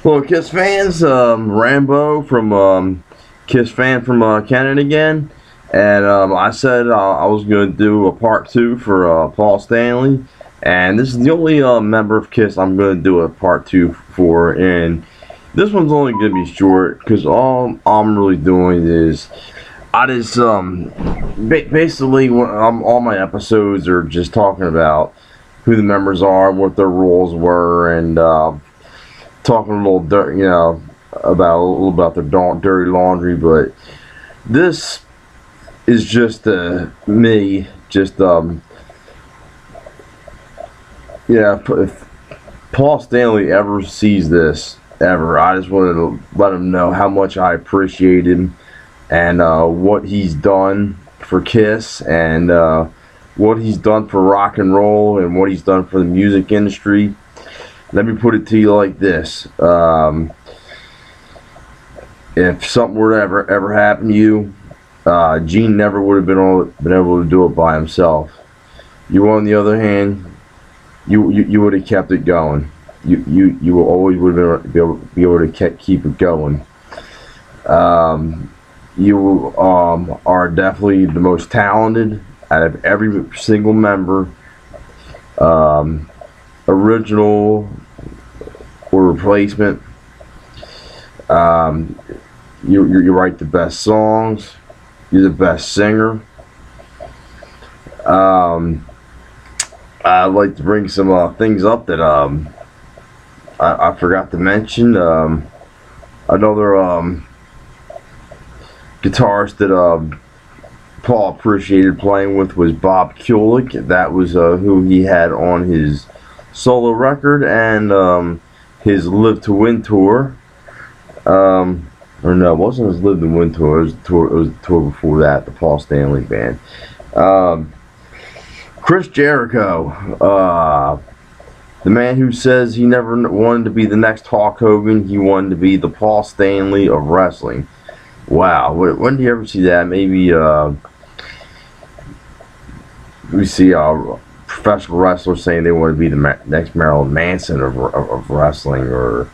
Well, Kiss fans, Rambo from Kiss fan from Kennett again, and I said I was going to do a part two for Paul Stanley, and this is the only member of Kiss I'm going to do a part two for, and this one's only going to be short because all I'm really doing is I just basically all my episodes are just talking about who the members are, what their roles were, and talking a little dirt, about a little about their dirty laundry. But this is just me, just if Paul Stanley ever sees this ever, I just wanted to let him know how much I appreciate him and what he's done for Kiss and what he's done for rock and roll and what he's done for the music industry. Let me put it to you like this: if something were to ever happen to you, Gene never would have been able to do it by himself. You, on the other hand, you would have kept it going. You always would have been able to keep it going. You are definitely the most talented out of every single member, original or replacement. You write the best songs. You're the best singer. I'd like to bring some things up that I forgot to mention. Another guitarist that Paul appreciated playing with was Bob Kulick. That was who he had on his solo record and his Live to Win tour. Or no, it wasn't his Live to Win tour. It was the tour before that, the Paul Stanley Band. Chris Jericho, the man who says he never wanted to be the next Hulk Hogan, he wanted to be the Paul Stanley of wrestling. Wow, when do you ever see that? Maybe we see professional wrestlers saying they want to be the next Marilyn Manson of wrestling, or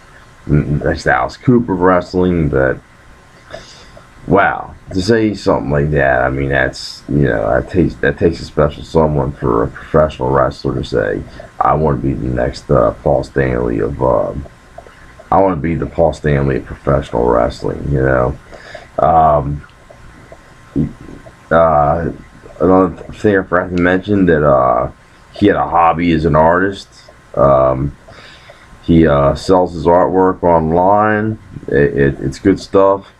next Alice Cooper of wrestling. But wow, to say something like that, I mean, that's, that takes a special someone for a professional wrestler to say, I want to be the next Paul Stanley of I want to be the Paul Stanley of professional wrestling. Another thing I forgot to mention, that he had a hobby as an artist. He sells his artwork online. It's good stuff.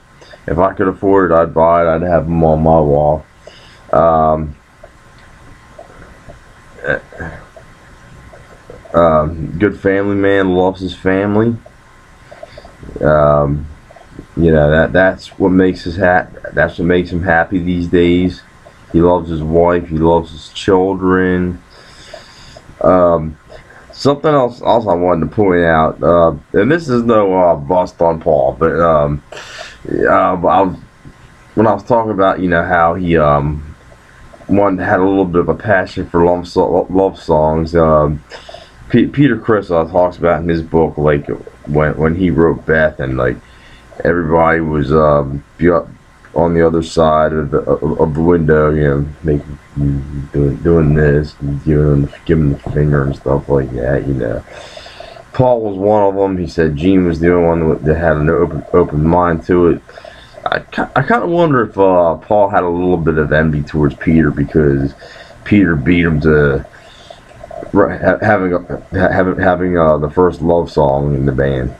If I could afford it, I'd buy it. I'd have them on my wall. Good family man, loves his family. That's what makes that's what makes him happy these days. He loves his wife. He loves his children. Something else I wanted to point out, and this is no bust on Paul, but when I was talking about how he had a little bit of a passion for love songs. Peter Criss talks about in his book, like when he wrote Beth, and like everybody was on the other side of the window, doing this, and giving the finger and stuff like that. Paul was one of them. He said Gene was the only one that had an open mind to it. I kind of wonder if Paul had a little bit of envy towards Peter, because Peter beat him to having the first love song in the band.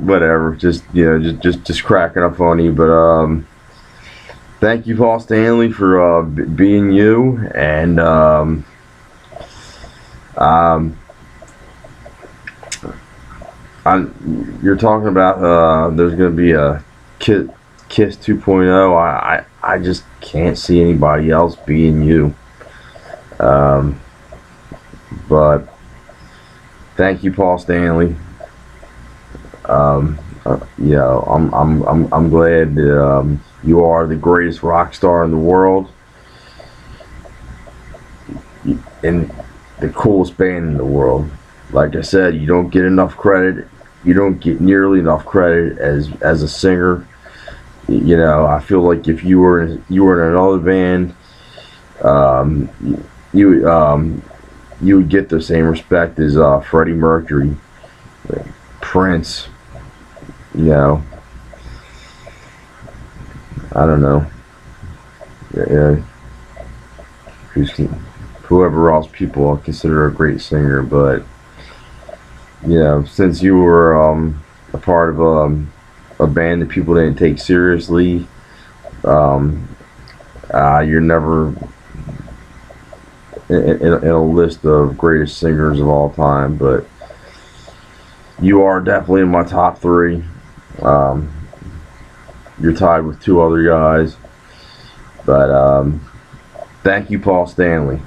Whatever, just cracking up funny. But thank you, Paul Stanley, for being you, and you're talking about there's going to be a Kiss 2.0. I just can't see anybody else being you. But thank you, Paul Stanley. I'm glad that you are the greatest rock star in the world, and the coolest band in the world. Like I said, you don't get enough credit. You don't get nearly enough credit as a singer. You know, I feel like if you were in another band, um, you you would get the same respect as Freddie Mercury, Prince. You know, I don't know. Yeah, whoever else people consider a great singer, but you know, since you were a part of a band that people didn't take seriously, um, you're never in a list of greatest singers of all time, but you are definitely in my top three. Um, you're tied with two other guys, but thank you, Paul Stanley.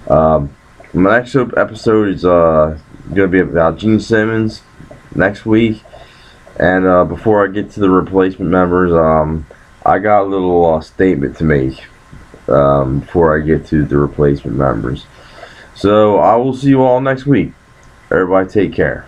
My next episode is going to be about Gene Simmons next week, and before I get to the replacement members, I got a little statement to make before I get to the replacement members. So I will see you all next week. Everybody take care.